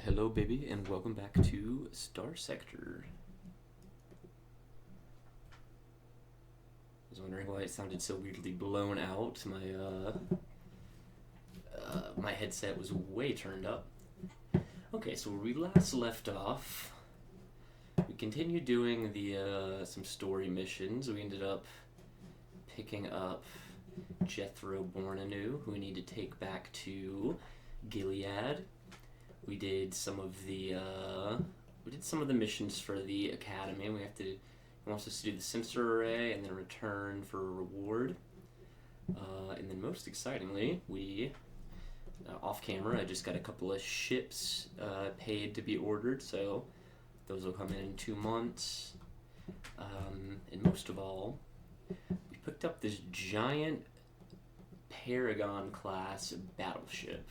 Hello, baby, and welcome back to Star Sector. I was wondering why it sounded so weirdly blown out. My headset was way turned up. Okay, so where we last left off, we continued doing the some story missions. We ended up picking up Jethro Bornanu, who we need to take back to Gilead. We did some of the missions for the academy. He wants us to do the sensor array and then return for a reward. And then most excitingly, we off camera, I just got a couple of ships paid to be ordered, so those will come in 2 months. And most of all, we picked up this giant Paragon class battleship.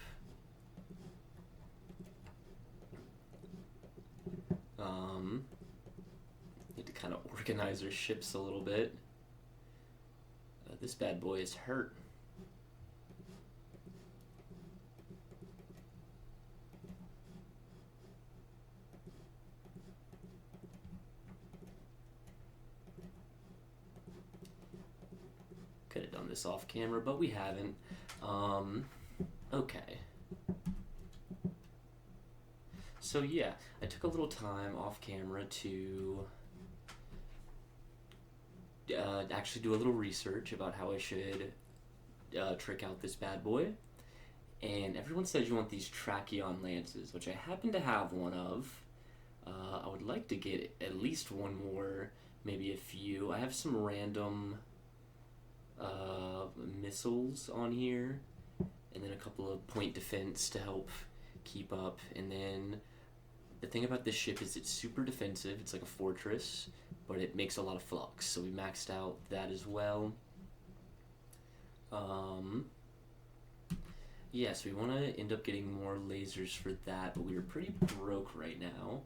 Need to kind of organize our ships a little bit. This bad boy is hurt. Could have done this off camera, but we haven't. Okay. So yeah, I took a little time off camera to actually do a little research about how I should trick out this bad boy. And everyone says you want these Tracheon lances, which I happen to have one of. I would like to get at least one more, maybe a few. I have some random missiles on here, and then a couple of point defense to help keep up. And then the thing about this ship is it's super defensive. It's like a fortress, but it makes a lot of flux, so we maxed out that as well. Yeah, so we want to end up getting more lasers for that, but we were pretty broke right now.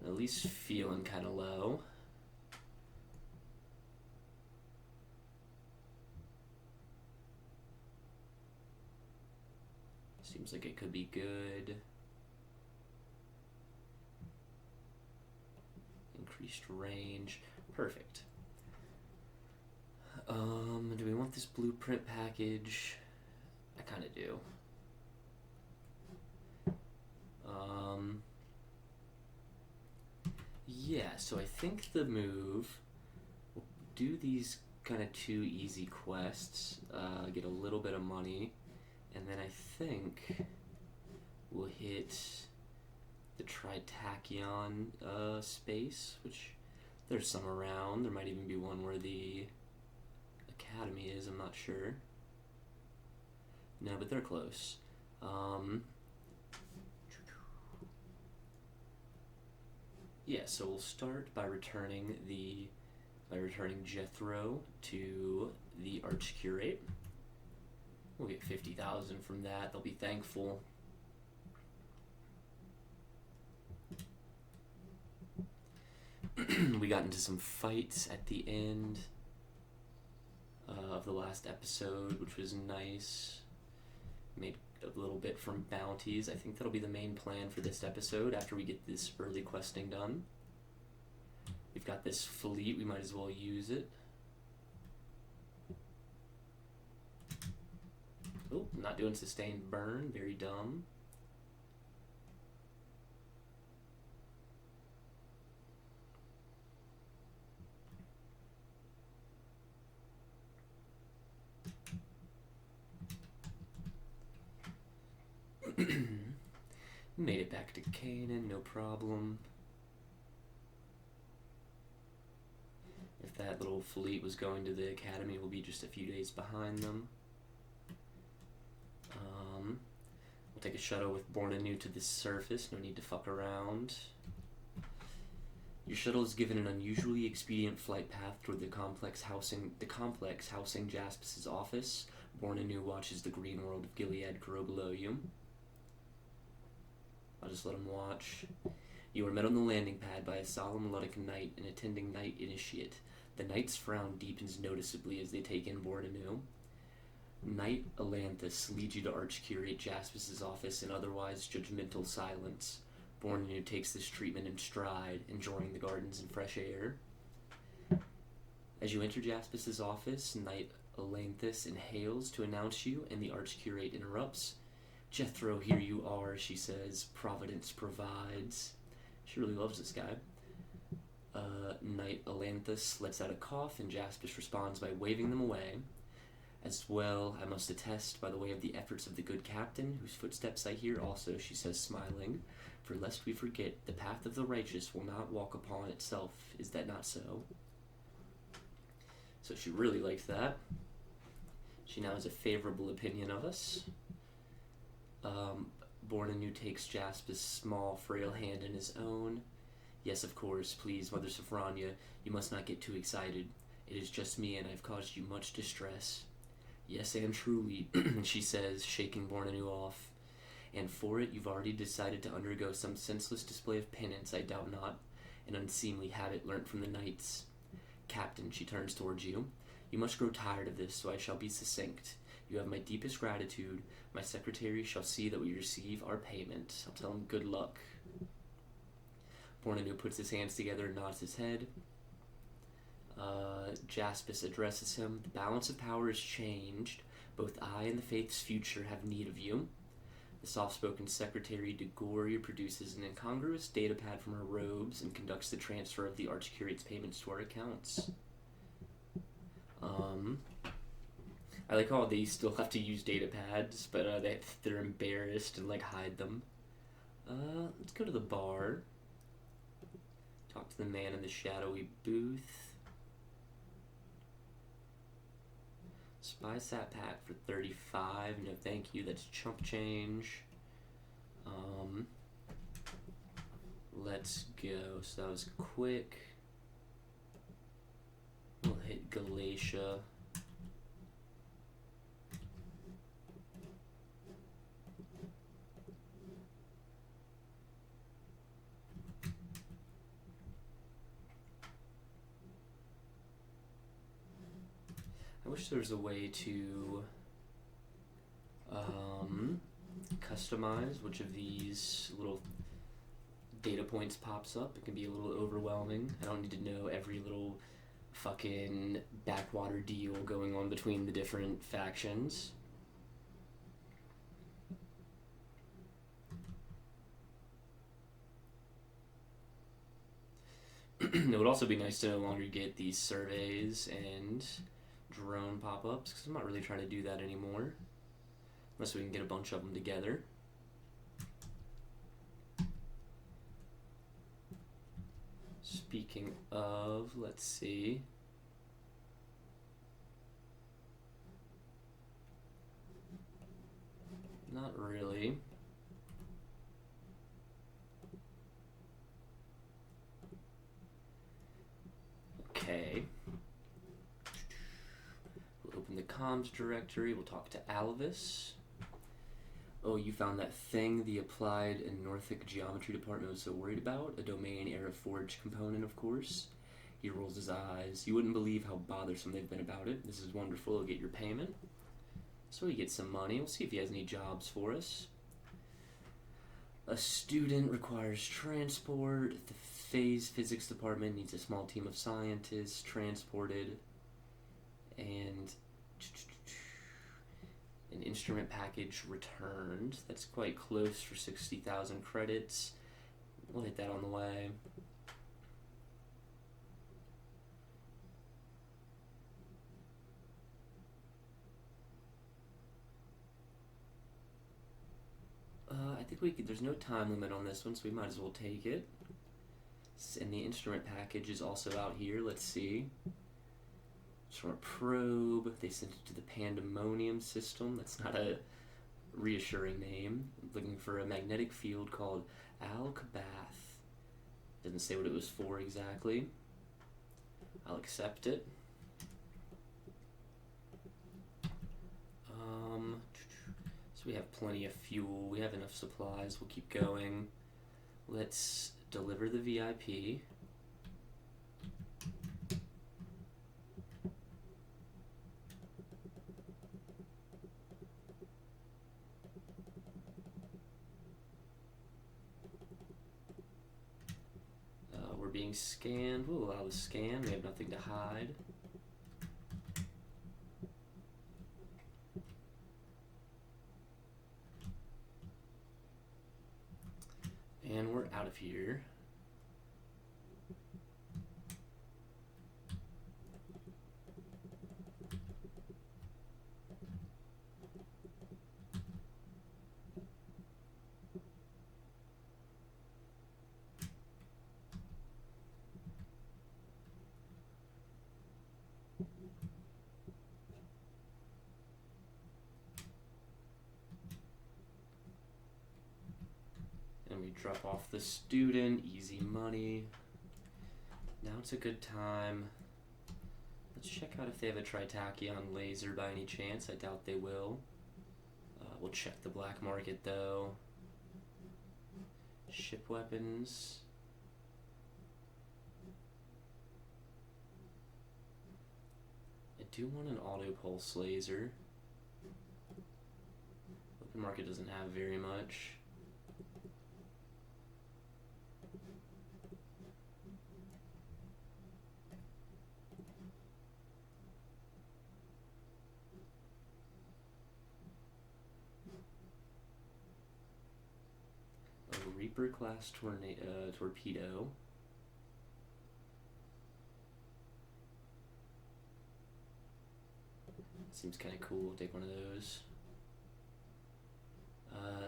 At least feeling kind of low. Seems like it could be good. Increased range. Perfect. Do we want this blueprint package? I kind of do. Yeah, so I think the move, we'll do these kind of 2 easy quests, get a little bit of money, and then I think we'll hit the Tritachyon space, which there's some around. There might even be one where the academy is, I'm not sure. No, but they're close. Yeah, so we'll start by returning Jethro to the Archcurate. We'll get 50,000 from that. They'll be thankful. We got into some fights at the end of the last episode, which was nice. Made a little bit from bounties. I think that'll be the main plan for this episode after we get this early questing done. We've got this fleet, we might as well use it. Oh, not doing sustained burn, very dumb. Made it back to Canaan, no problem. If that little fleet was going to the academy, we'll be just a few days behind them. We'll take a shuttle with Bornanu to the surface, no need to fuck around. Your shuttle is given an unusually expedient flight path toward the complex housing Jaspis' office. Bornanu watches the green world of Gilead grow below you. I'll just let him watch. You are met on the landing pad by a solemn Ludic knight and attending knight initiate. The knight's frown deepens noticeably as they take in Bornanu. Knight Alanthus leads you to Archcurate Jaspis' office in otherwise judgmental silence. Bornu takes this treatment in stride, enjoying the gardens and fresh air. As you enter Jaspis' office, Knight Alanthus inhales to announce you, and the Archcurate interrupts. Jethro, here you are, she says. Providence provides. She really loves this guy. Knight Alanthus lets out a cough, and Jaspis responds by waving them away. As well, I must attest by the way of the efforts of the good captain, whose footsteps I hear also, she says, smiling. For lest we forget, the path of the righteous will not walk upon itself. Is that not so? So she really liked that. She now has a favorable opinion of us. Bornu takes Jaspis' small, frail hand in his own. Yes, of course, please, Mother Sophronia, you must not get too excited. It is just me, and I've caused you much distress. Yes, and truly, she says, shaking Bornu off. And for it, you've already decided to undergo some senseless display of penance, I doubt not, an unseemly habit learnt from the knights. Captain, she turns towards you. You must grow tired of this, so I shall be succinct. You have my deepest gratitude. My secretary shall see that we receive our payment. I'll tell him good luck. Bornu puts his hands together and nods his head. Jaspis addresses him. The balance of power is changed. Both I and the Faith's future have need of you. The soft-spoken secretary de Goria produces an incongruous datapad from her robes and conducts the transfer of the Archcurate's payments to our accounts. I like how they still have to use datapads, but they're embarrassed and hide them. Let's go to the bar. Talk to the man in the shadowy booth. Spy sat pack for 35. No, thank you. That's chump change. Let's go. So that was quick. We'll hit Galatia. I wish there was a way to customize which of these little data points pops up. It can be a little overwhelming. I don't need to know every little fucking backwater deal going on between the different factions. It would also be nice to no longer get these surveys and drone pop-ups, because I'm not really trying to do that anymore. Unless we can get a bunch of them together. Speaking of, let's see. Not really. Okay. We'll open the comms directory. We'll talk to Alvis. Oh, you found that thing the Applied and Northic Geometry Department was so worried about? A domain era forge component, of course. He rolls his eyes. You wouldn't believe how bothersome they've been about it. This is wonderful. He'll get your payment. So he gets some money. We'll see if he has any jobs for us. A student requires transport. The Phase Physics Department needs a small team of scientists transported. And an instrument package returned. That's quite close for 60,000 credits. We'll hit that on the way. I think we could, there's no time limit on this one, so we might as well take it. And the instrument package is also out here. Let's see. Just from a probe. They sent it to the Pandemonium system. That's not a reassuring name. I'm looking for a magnetic field called Alcabath. Doesn't say what it was for exactly. I'll accept it. So we have plenty of fuel. We have enough supplies. We'll keep going. Let's deliver the VIP. being scanned. We'll allow the scan. We have nothing to hide. And we're out of here. And we drop off the student, easy money. Now it's a good time. Let's check out if they have a Tritachyon laser by any chance. I doubt they will. We'll check the black market though. Ship weapons. I do want an auto pulse laser. Open market doesn't have very much. Reaper class torpedo. Seems kind of cool. We'll take one of those.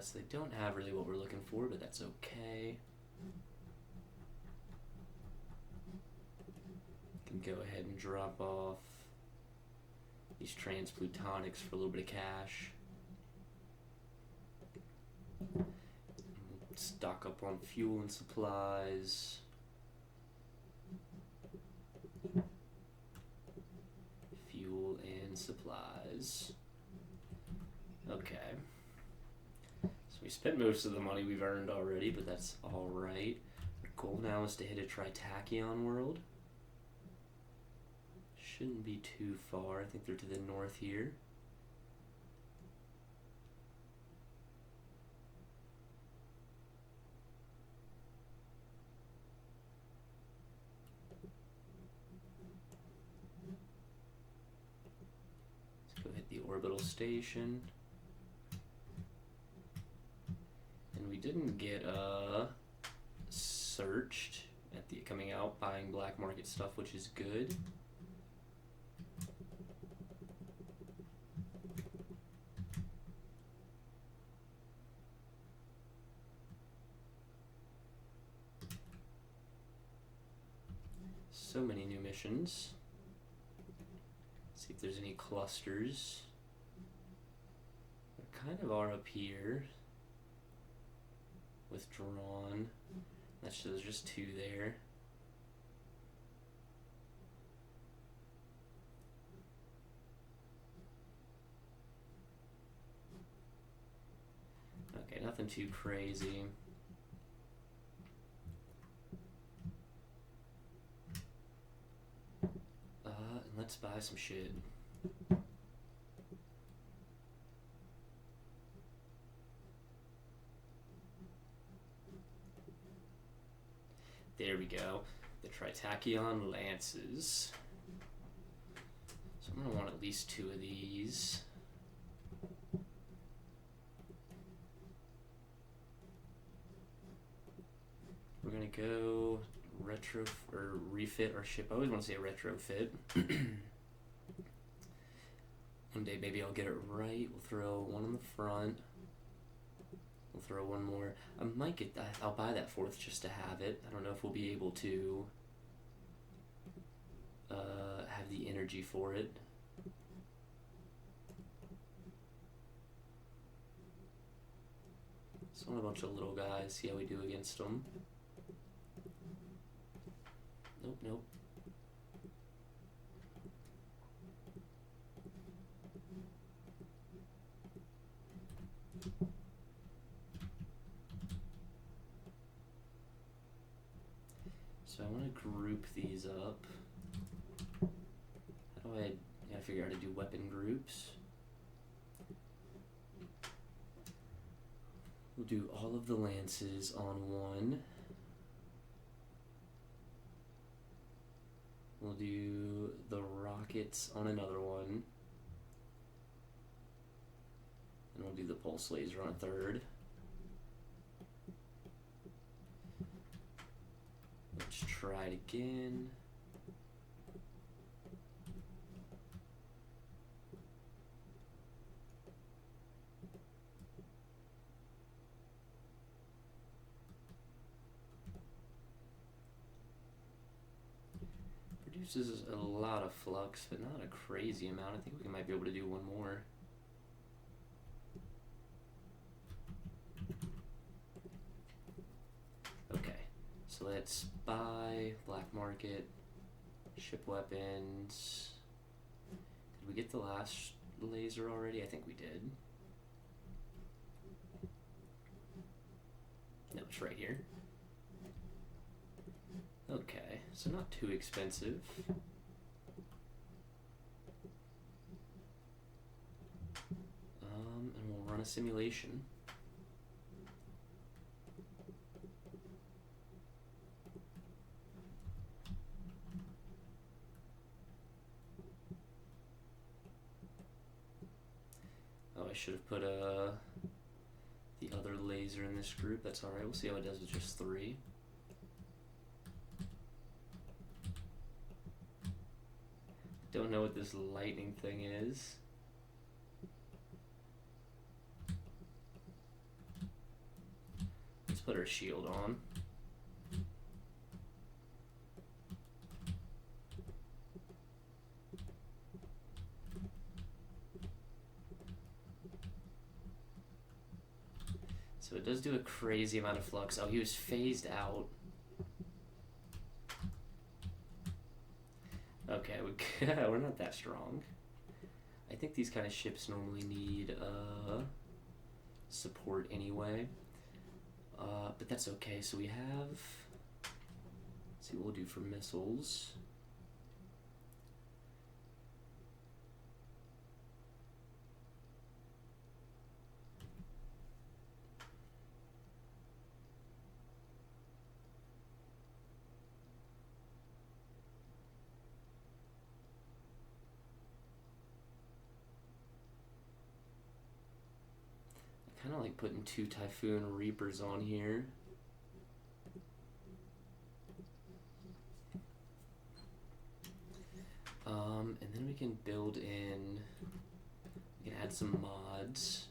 So they don't have really what we're looking for, but that's okay. Can go ahead and drop off these transplutonics for a little bit of cash. Stock up on fuel and supplies. Fuel and supplies. Okay. So we spent most of the money we've earned already, but that's alright. Our goal now is to hit a Tritachyon world. Shouldn't be too far. I think they're to the north here. Orbital station, and we didn't get searched at the coming out buying black market stuff, which is good. So many new missions. See if there's any clusters. Kind of are up here. Withdrawn. There's just two there. Okay, nothing too crazy. And let's buy some shit. There we go. The Tritachyon lances. So I'm going to want at least two of these. We're going to go retro or refit our ship. I always want to say retrofit. One day maybe I'll get it right. We'll throw one on the front. We'll throw one more. I might get that. I'll buy that fourth just to have it. I don't know if we'll be able to have the energy for it. So I want a bunch of little guys. See how we do against them. Nope, nope. So I want to group these up. How do I gotta figure out how to do weapon groups? We'll do all of the lances on one. do the rockets on another one. And we'll do the pulse laser on a third. Let's try it again. Produces a lot of flux, but not a crazy amount. I think we might be able to do one more. Okay, so let's buy black market, ship weapons. Did we get the last laser already? I think we did. No, it's right here. Okay, so not too expensive. And we'll run a simulation. Oh, I should have put the other laser in this group. That's alright, we'll see how it does with just 3. Don't know what this lightning thing is. Let's put our shield on. So it does do a crazy amount of flux. Oh, he was phased out. Okay, we're not that strong. I think these kind of ships normally need support anyway. But that's okay. So we have... Let's see what we'll do for missiles. Kind of like putting 2 Typhoon Reapers on here. And then we can build in, we can add some mods.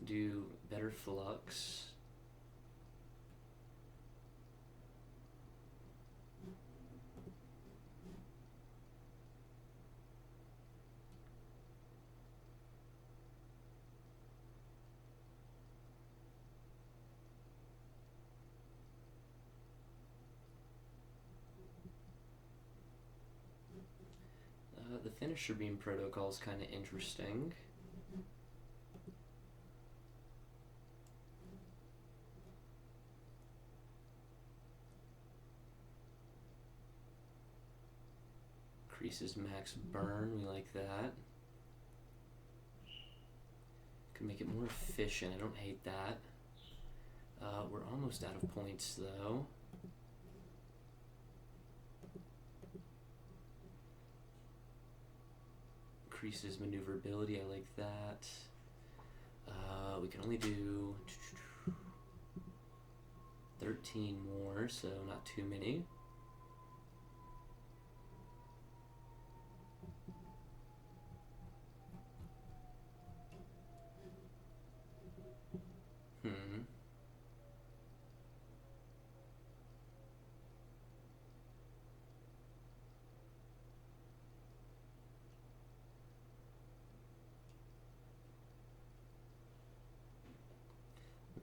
Do better flux. The finisher beam protocol is kind of interesting. Increases max burn, we like that. Can make it more efficient, I don't hate that. We're almost out of points though. Increases maneuverability, I like that. We can only do 13 more, so not too many.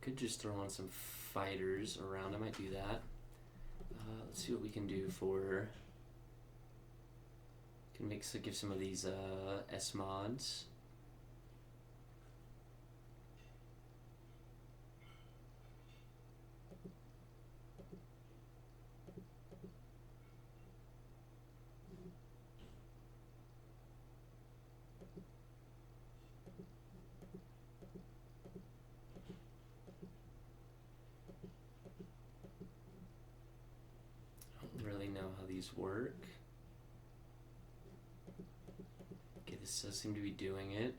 Could just throw on some fighters around. I might do that. Let's see what we can do for. Can give some of these S mods. how these work. Okay, this does seem to be doing it.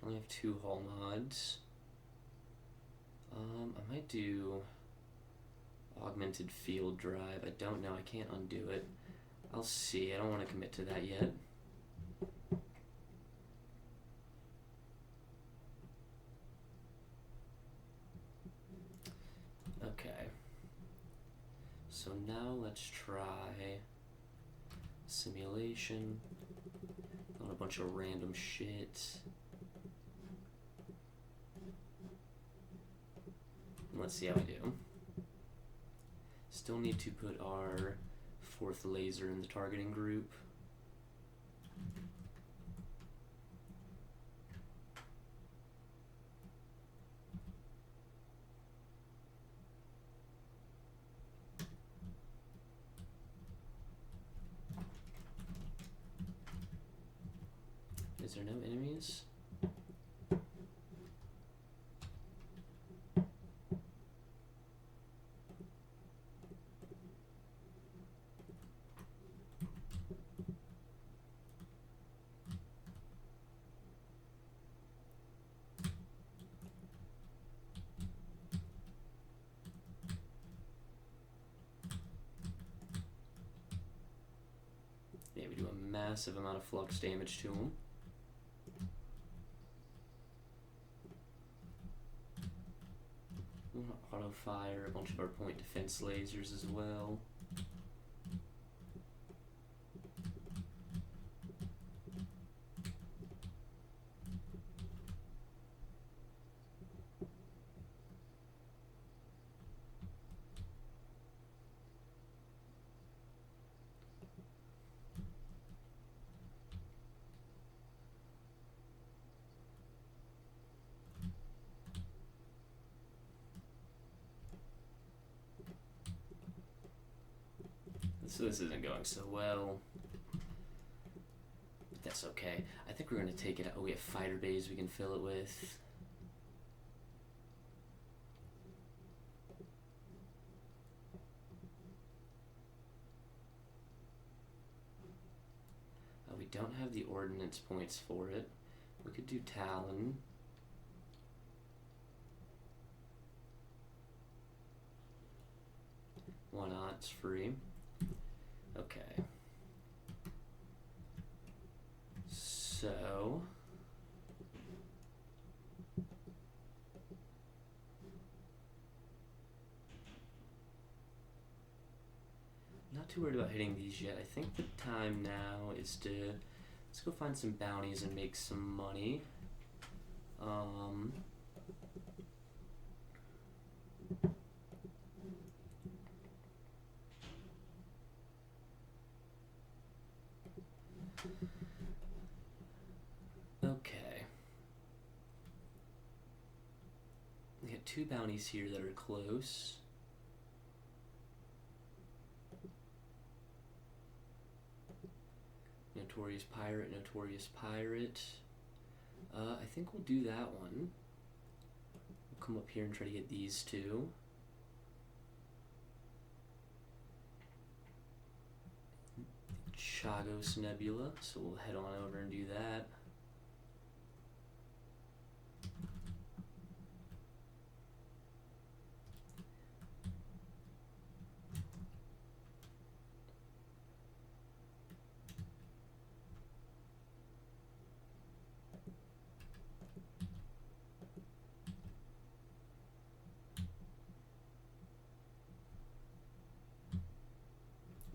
I only have 2 hull mods. I might do augmented field drive. I don't know. I can't undo it. I'll see. I don't want to commit to that yet. Okay. So now let's try simulation on a bunch of random shit. Let's see how we do. Still need to put our 4th laser in the targeting group. Is there no enemies? Yeah, we do a massive amount of flux damage to him. Auto fire a bunch of our point defense lasers as well. So this isn't going so well, but that's okay. I think we're going to take it out. Oh, we have fighter bays we can fill it with. We don't have the ordnance points for it. We could do Talon. Why not? It's free. Okay. So not too worried about hitting these yet. I think the time now is to let's go find some bounties and make some money. Okay. We got 2 bounties here that are close. Notorious Pirate, Notorious Pirate. I think we'll do that one. We'll come up here and try to get these 2. Chagos Nebula, so we'll head on over and do that.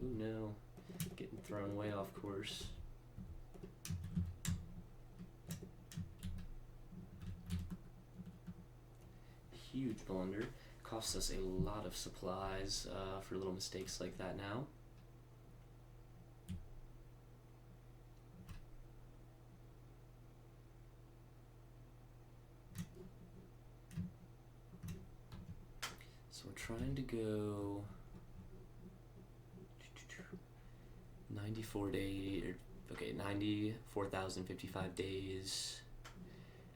Oh no, getting thrown way off course. Huge blunder. Costs us a lot of supplies for little mistakes like that now. So we're trying to go 94 days, okay, 94,055 days,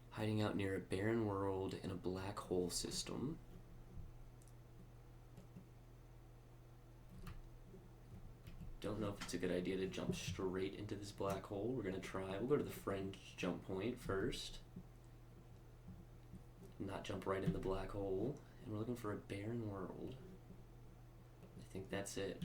hiding out near a barren world in a hole system. Don't know if it's a good idea to jump straight into this black hole. We're gonna try. We'll go to the fringe jump point first. Not jump right in the black hole. And we're looking for a barren world. I think that's it.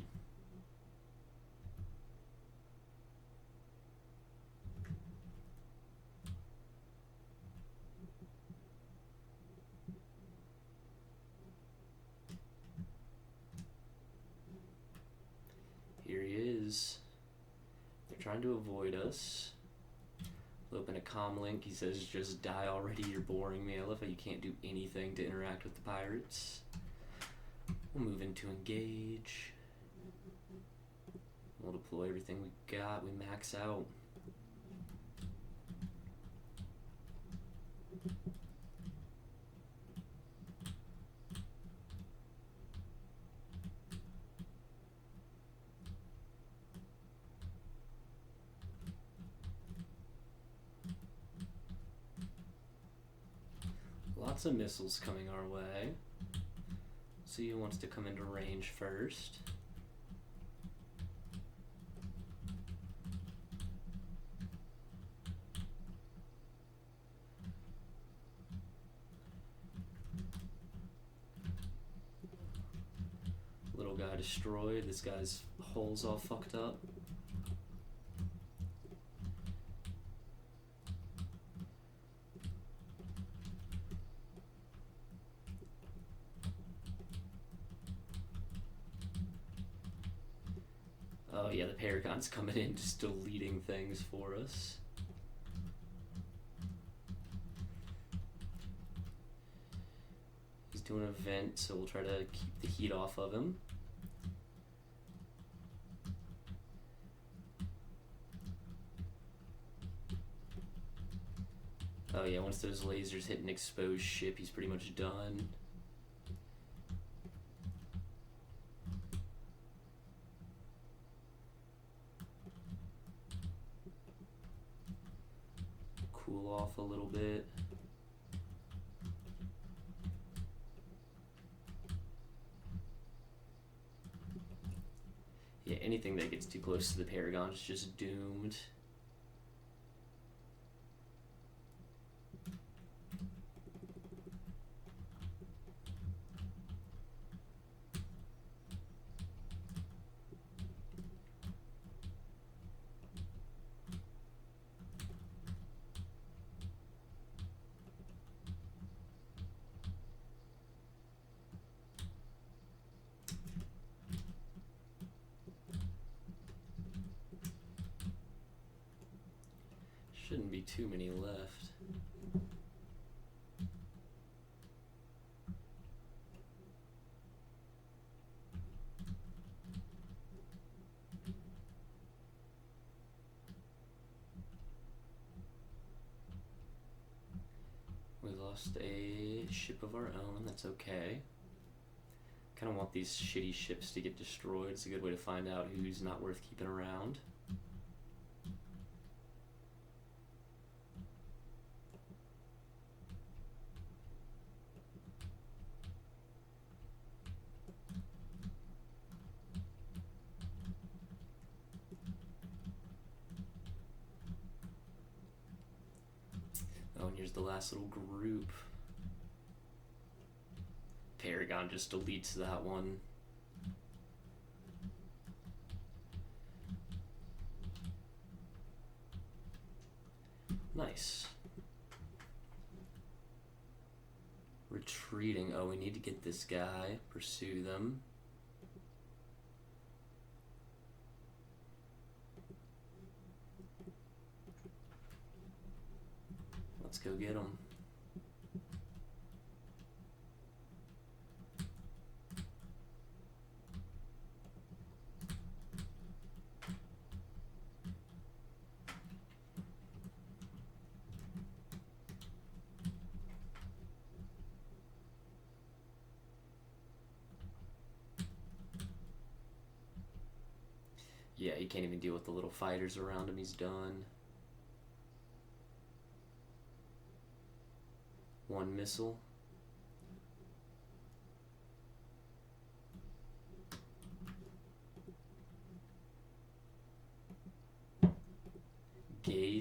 Here he is. They're trying to avoid us. We'll open a comm link. He says, just die already, you're boring me. I love how you can't do anything to interact with the pirates. We'll move into engage. We'll deploy everything we got. We max out. Lots of missiles coming our way. See who wants to come into range first. Little guy destroyed. This guy's hole's all fucked up. Oh yeah, the Paragon's coming in, just deleting things for us. He's doing a vent, so we'll try to keep the heat off of him. Oh yeah, once those lasers hit an exposed ship, he's pretty much done. Cool off a little bit. Yeah, anything that gets too close to the Paragon is just doomed. Shouldn't be too many left. We lost a ship of our own, that's okay. Kind of want these shitty ships to get destroyed. It's a good way to find out who's not worth keeping around. Oh, and here's the last little group. Paragon just deletes that one. Nice. Retreating. Oh, we need to get this guy. Pursue them. Let's go get him. Yeah, he can't even deal with the little fighters around him. He's done. One missile.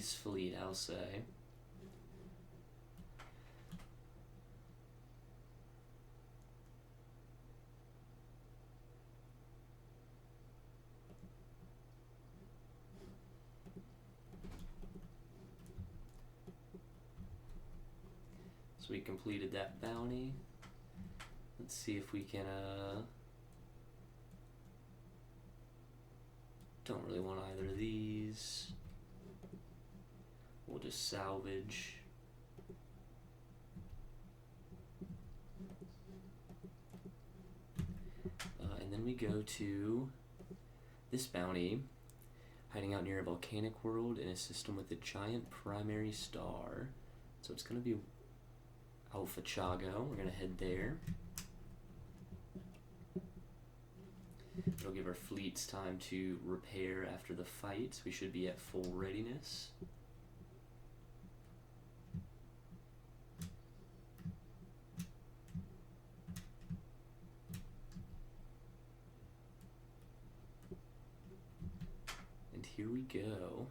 Peace Fleet, I'll say. So we completed that bounty. Let's see if we can, don't really want either of these. We'll just salvage. And then we go to this bounty, hiding out near a volcanic world in a system with a giant primary star. So it's going to be Alpha Chago. We're going to head there. It'll give our fleets time to repair after the fight. We should be at full readiness. And here we go.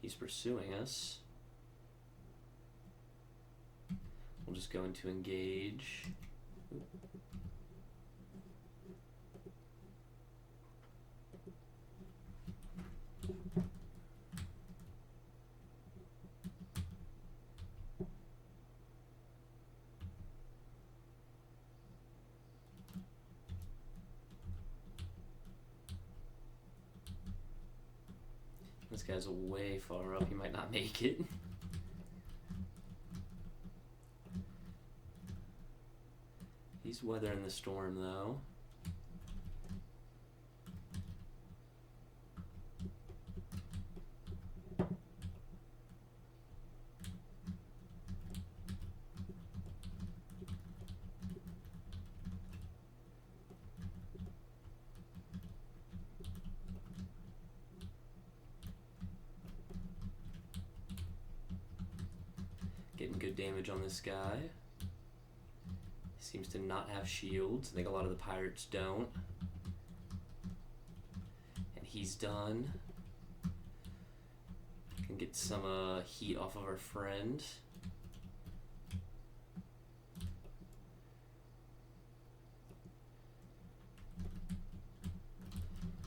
He's pursuing us. We'll just go into engage. This guy's way far up, he might not make it. He's weathering the storm, though. Getting good damage on this guy. Seems to not have shields. I think a lot of the pirates don't. And he's done. Can get some heat off of our friend.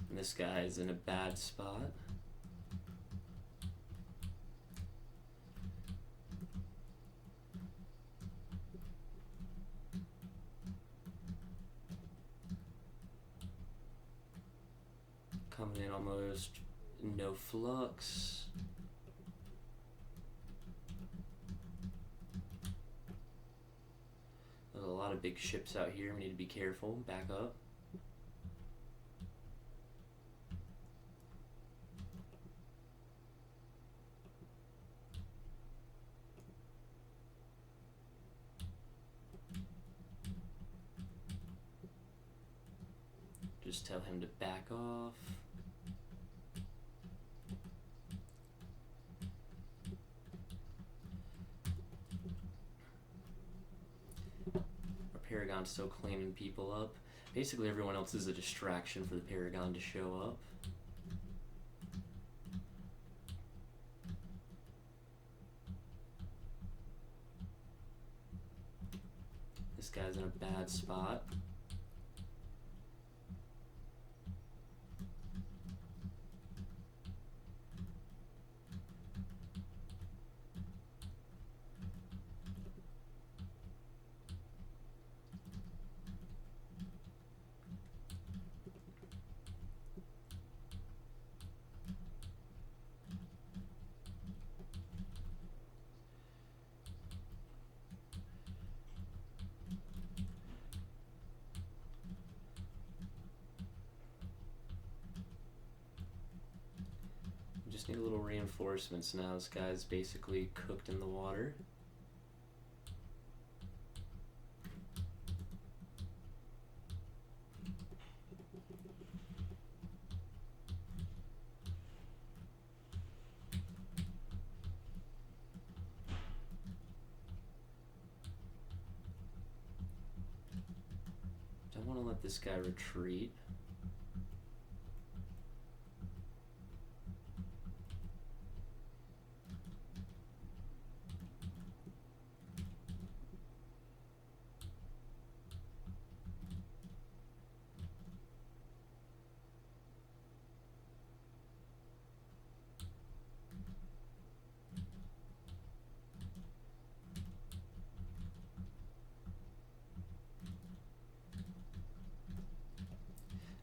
And this guy is in a bad spot. Coming in almost no flux. There's a lot of big ships out here. We need to be careful. Back up. Just tell him to back off. Paragon's still claiming people up. Basically everyone else is a distraction for the Paragon to show up. This guy's in a bad spot. Just need a little reinforcements now. This guy's basically cooked in the water. Don't want to let this guy retreat.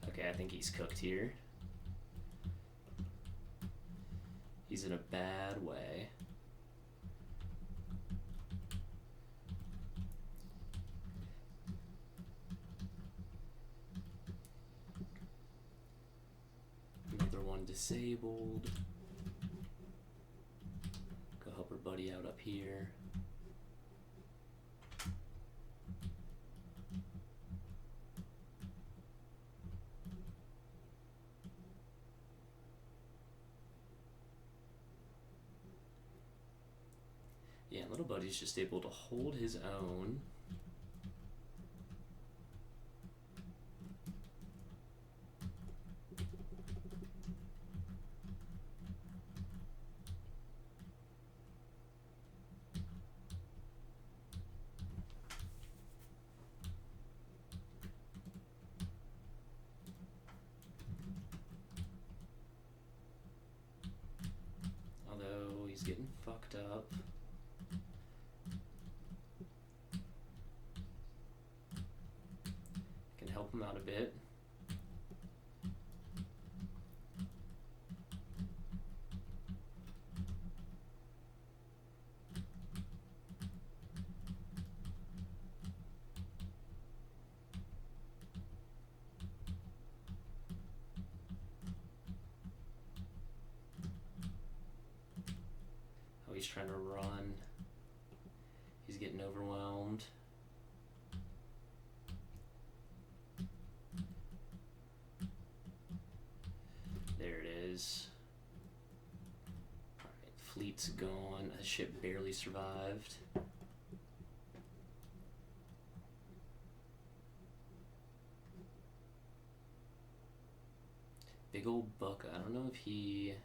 Okay, I think he's cooked here. He's in a bad way. Another one disabled. Go help her buddy out up here. Yeah, little buddy's just able to hold his own. Although he's getting fucked up. Can help him out a bit. Oh, he's trying to run. He's getting overwhelmed. There it is. Alright, fleet's gone. The ship barely survived. Big old buck. I don't know if he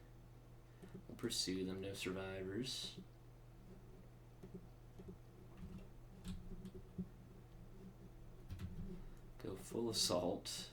will pursue them. No survivors. Go full assault.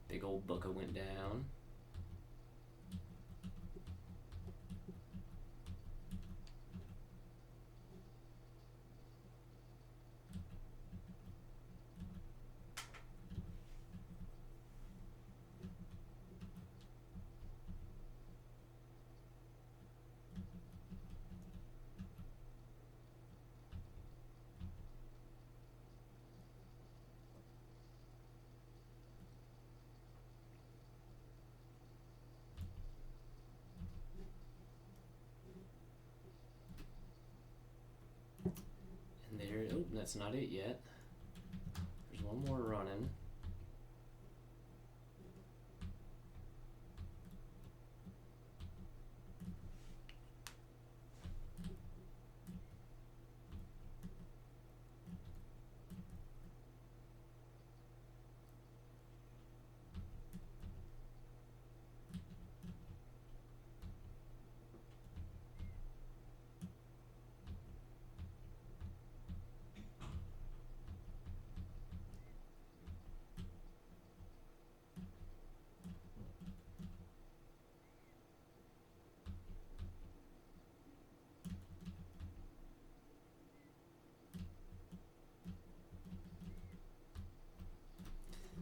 Big old bucka went down. And there, oh, that's not it yet. There's one more running.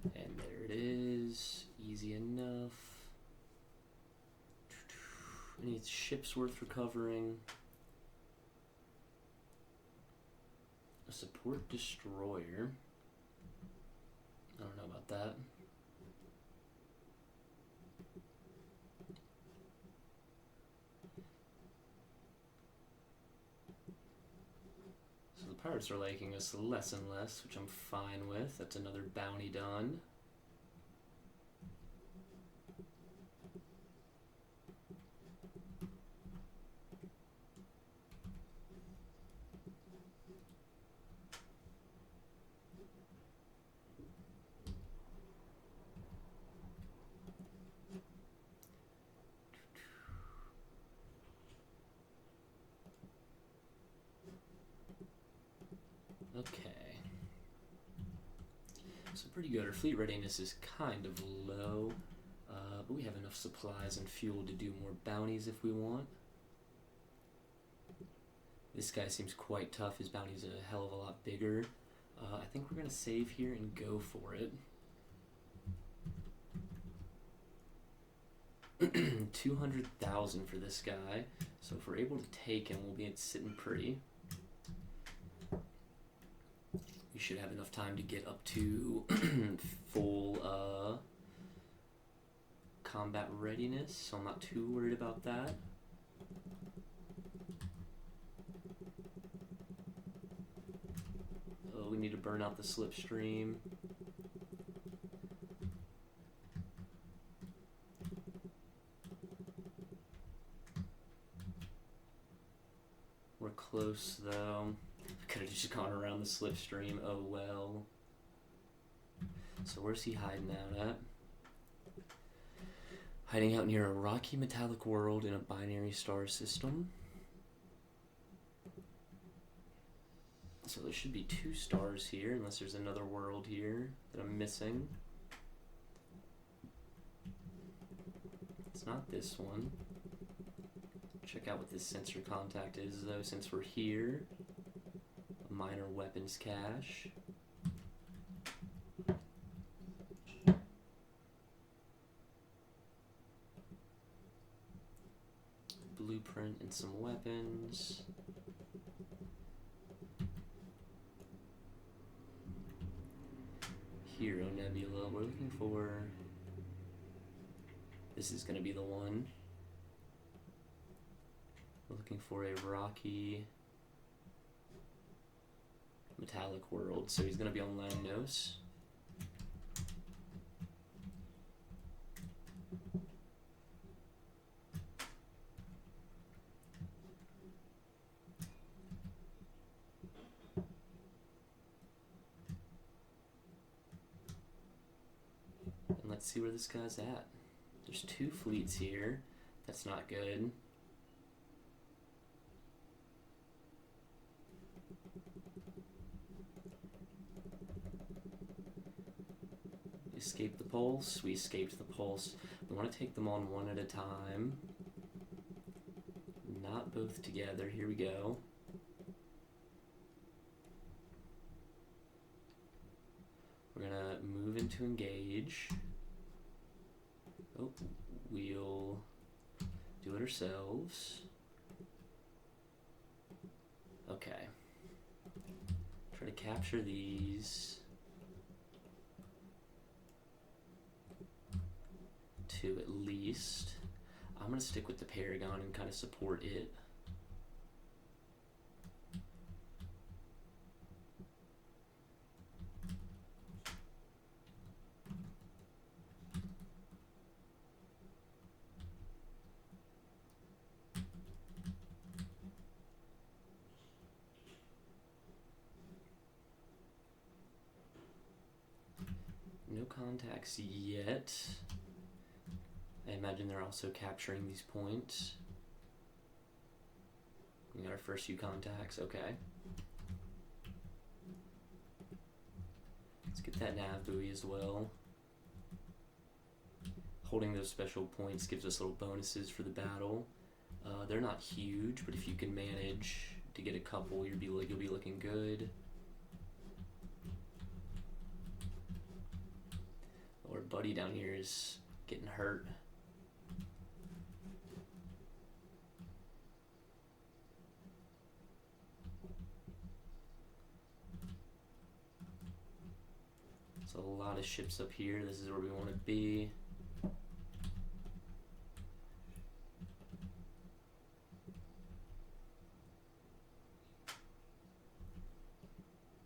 And there it is. Easy enough. Any ships worth recovering? A support destroyer. I don't know about that. So the pirates are liking us less and less, which I'm fine with. That's another bounty done. Okay. So pretty good. Our fleet readiness is kind of low, but we have enough supplies and fuel to do more bounties if we want. This guy seems quite tough. His bounty's a hell of a lot bigger. I think we're going to save here and go for it. 200,000 for this guy. So if we're able to take him, we'll be sitting pretty. We should have enough time to get up to full combat readiness, so I'm not too worried about that. Oh, we need to burn out the slipstream. We're close though. Could have just gone around the slipstream. Oh well. So where's he hiding out at? Hiding out near a rocky metallic world in a binary star system. So there should be 2 stars here, unless there's another world here that I'm missing. It's not this one. Check out what this sensor contact is though, since we're here. A minor weapons cache. Blueprint and some weapons. Hero Nebula, we're looking for... This is going to be the one. We're looking for a rocky metallic world, so he's going to be on Lamnos. And let's see where this guy's at. There's 2 fleets here. That's not good. Escape the pulse. We escaped the pulse. We want to take them on one at a time. Not both together. Here we go. We're gonna move into engage. Oh, we'll do it ourselves. Okay. Try to capture these. 2 at least. I'm gonna stick with the Paragon and kind of support it. No contacts yet. I imagine they're also capturing these points. We got our first few contacts, okay. Let's get that nav buoy as well. Holding those special points gives us little bonuses for the battle. They're not huge, but if you can manage to get a couple, you'll be looking good. Our buddy down here is getting hurt. So a lot of ships up here. This is where we want to be.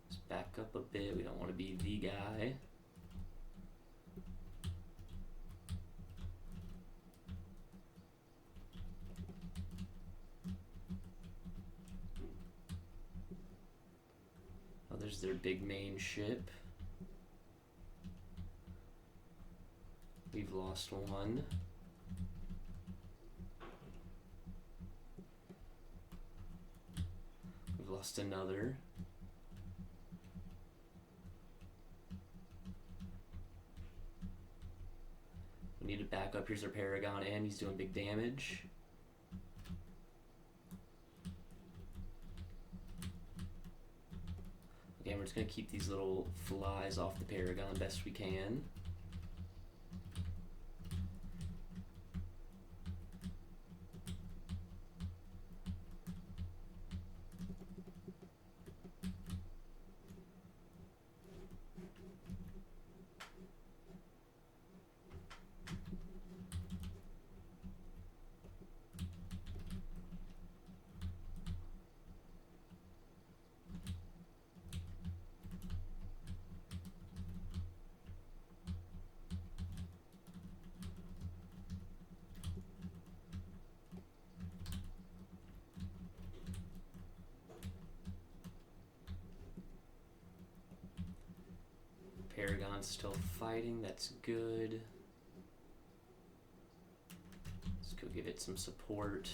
Let's back up a bit. We don't want to be the guy. Oh, there's their big main ship. We've lost one. We've lost another. We need to back up. Here's our Paragon, and he's doing big damage. Okay, we're just going to keep these little flies off the Paragon best we can. Paragon's still fighting, that's good. Let's go give it some support.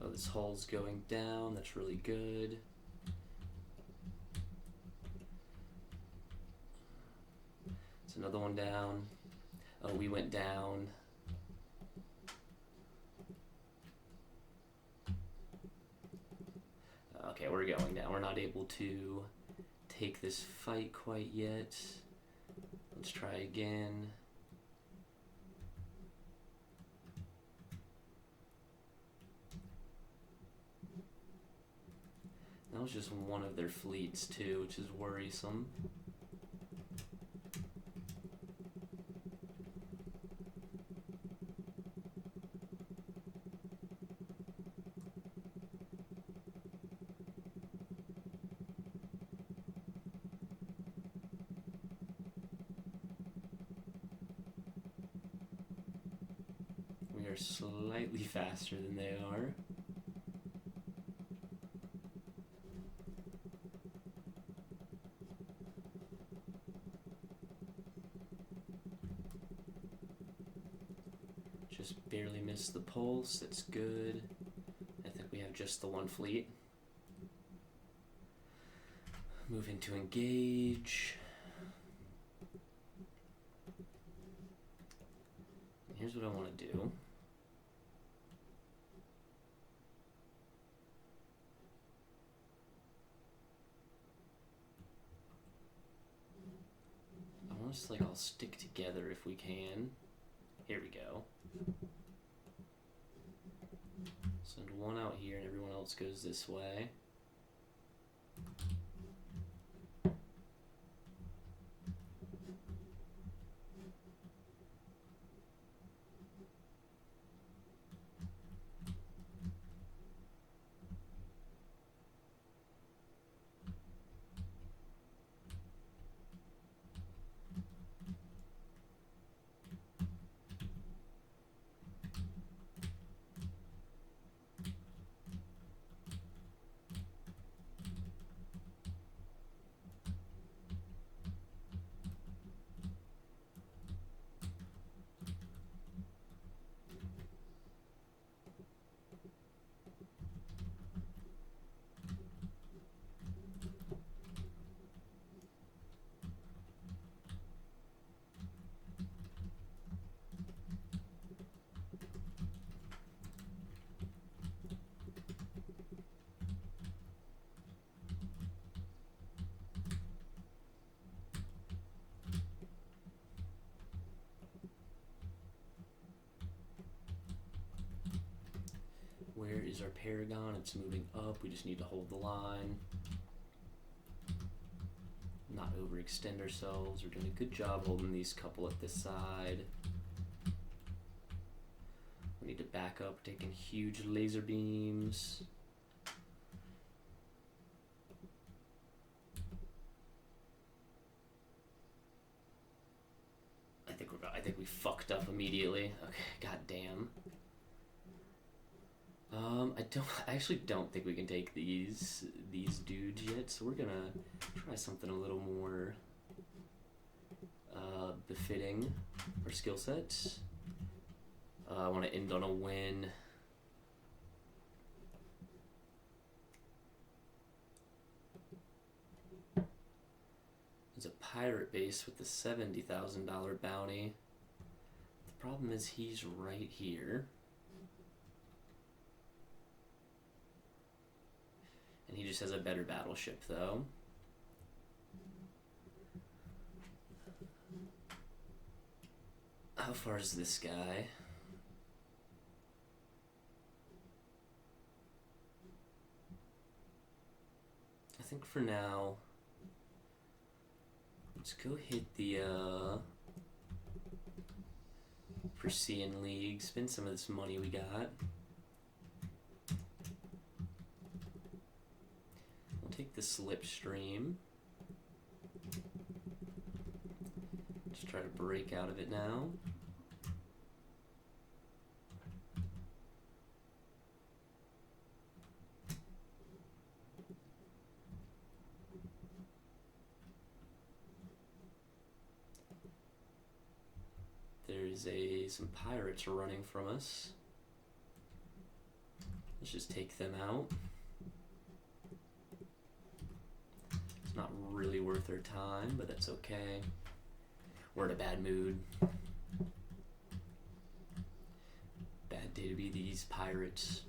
Oh, this hull's going down, that's really good. It's another one down. Oh, we went down. Okay, we're going down. We're not able to take this fight quite yet. Let's try again. That was just one of their fleets too, which is worrisome. We are slightly faster than they are. Just barely missed the pulse, that's good. I think we have just the one fleet. Moving to engage. Here's what I want to do. I want us to all stick together if we can. Here we go. Send one out here and everyone else goes this way. use our Paragon. It's moving up. We just need to hold the line. Not overextend ourselves. We're doing a good job holding these couple at this side. We need to back up, taking huge laser beams. I think we fucked up immediately. Okay, goddamn. I actually don't think we can take these dudes yet, so we're gonna try something a little more befitting our skill sets. I want to end on a win. There's a pirate base with the $70,000 bounty. The problem is he's right here. And he just has a better battleship, though. How far is this guy? I think for now, let's go hit the Persean League, spend some of this money we got. We'll take the Slipstream. Just try to break out of it now. There's some pirates running from us. Let's just take them out. It's not really worth our time, but that's okay. We're in a bad mood. Bad day to be these pirates.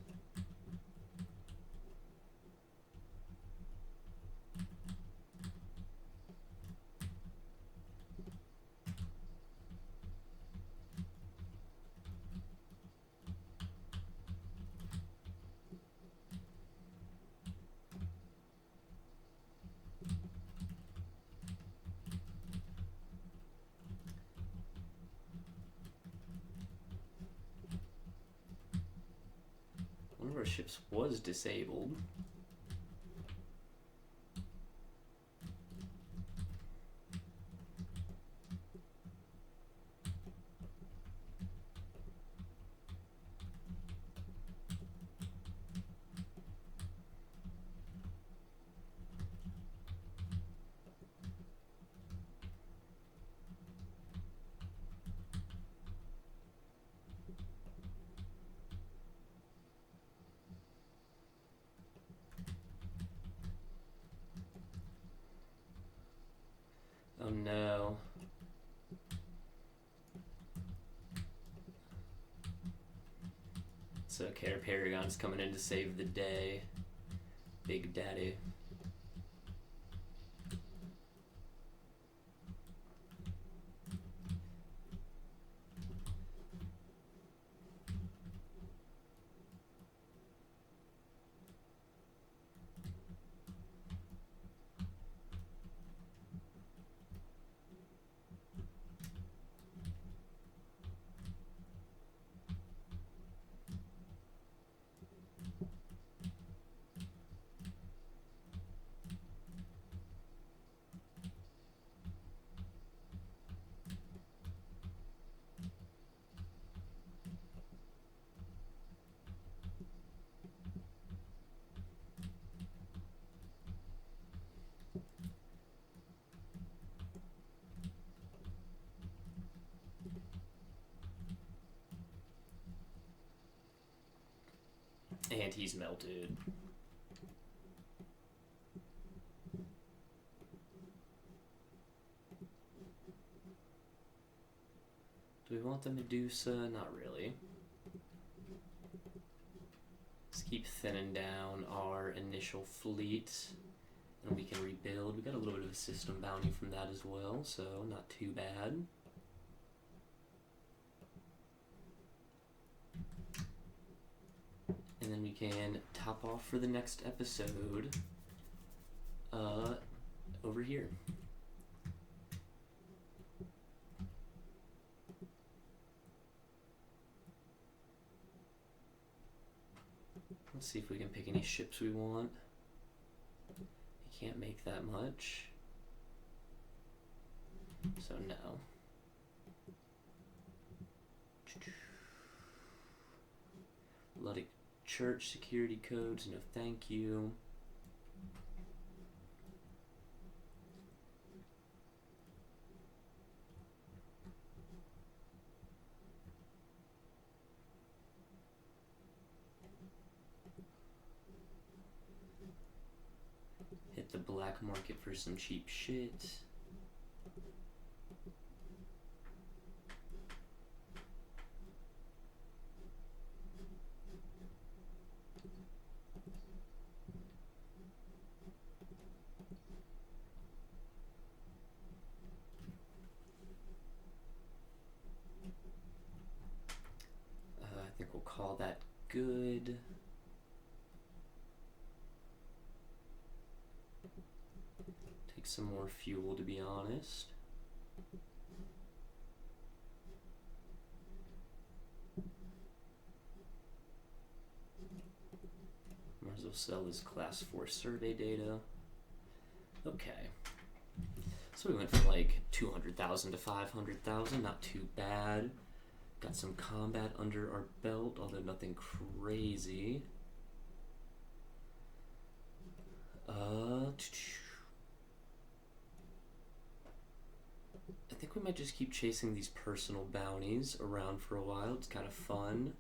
One of our ships was disabled. Oh no. It's okay, our Paragon's coming in to save the day. Big Daddy. And he's melted. Do we want the Medusa? Not really. Let's keep thinning down our initial fleet, and we can rebuild. We got a little bit of a system bounty from that as well, so not too bad. And then we can top off for the next episode over here. Let's see if we can pick any ships we want. You can't make that much. So no. Luddic Church security codes, no thank you. Hit the black market for some cheap shit. I think we'll call that good. Take some more fuel, to be honest. Might as well sell this class 4 survey data. Okay. So we went from like 200,000 to 500,000, not too bad. Got some combat under our belt, although nothing crazy. I think we might just keep chasing these personal bounties around for a while. It's kind of fun.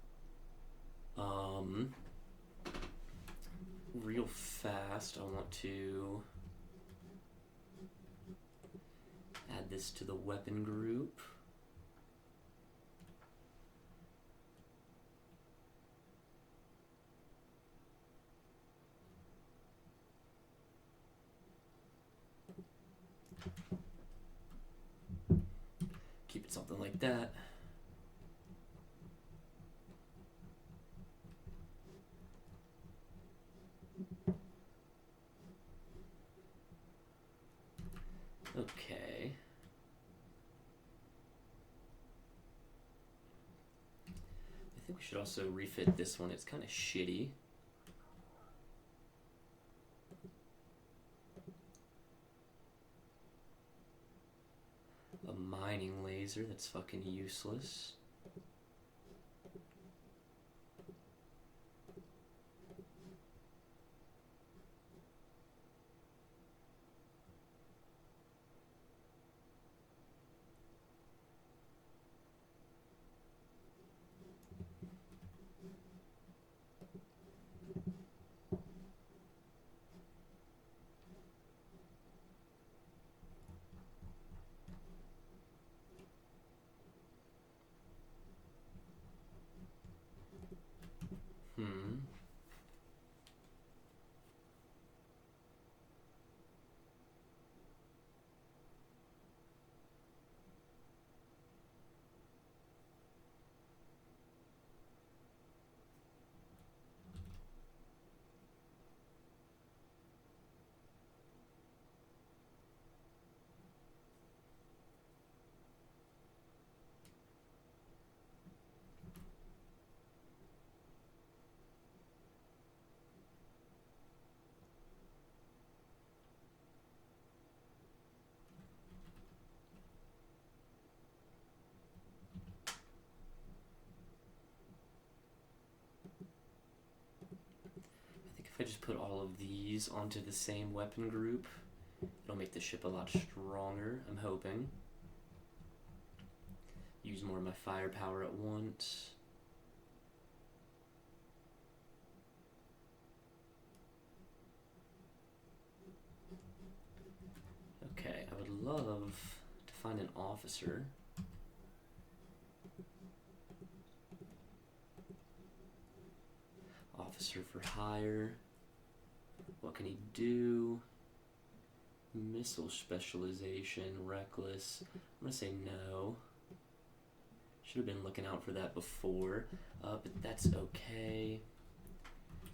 Real fast, I want to add this to the weapon group. Keep it something like that. Okay. I think we should also refit this one. It's kind of shitty. A mining laser that's fucking useless. If I just put all of these onto the same weapon group, it'll make the ship a lot stronger, I'm hoping. Use more of my firepower at once. Okay, I would love to find an officer. Officer for hire. What can he do? Missile specialization, reckless. I'm gonna say no. Should have been looking out for that before, but that's okay.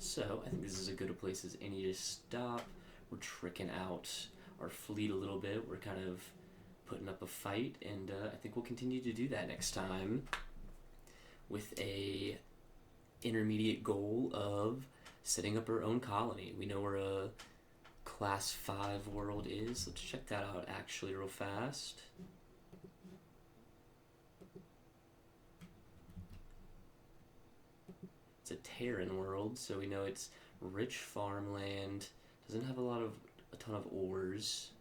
So I think this is as good a place as any to stop. We're tricking out our fleet a little bit. We're kind of putting up a fight, and I think we'll continue to do that next time with a intermediate goal of setting up our own colony. We know where a class 5 world is. Let's check that out actually real fast. It's a Terran world, so we know it's rich farmland, doesn't have a ton of ores.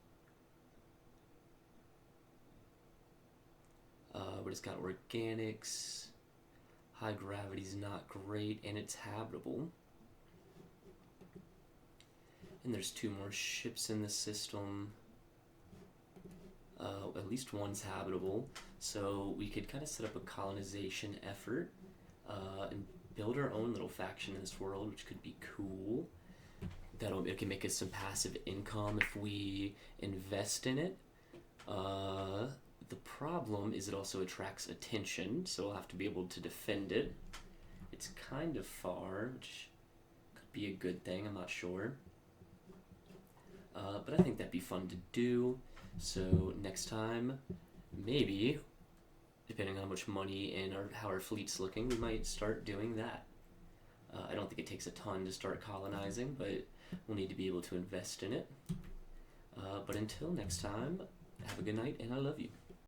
But it's got organics, high gravity's not great, and it's habitable. And there's 2 more ships in the system. At least one's habitable, so we could kind of set up a colonization effort and build our own little faction in this world, which could be cool. It can make us some passive income if we invest in it. The problem is it also attracts attention, so we'll have to be able to defend it. It's kind of far, which could be a good thing, I'm not sure. But I think that'd be fun to do. So next time, maybe, depending on how much money and how our fleet's looking, we might start doing that. I don't think it takes a ton to start colonizing, but we'll need to be able to invest in it. But until next time, have a good night, and I love you.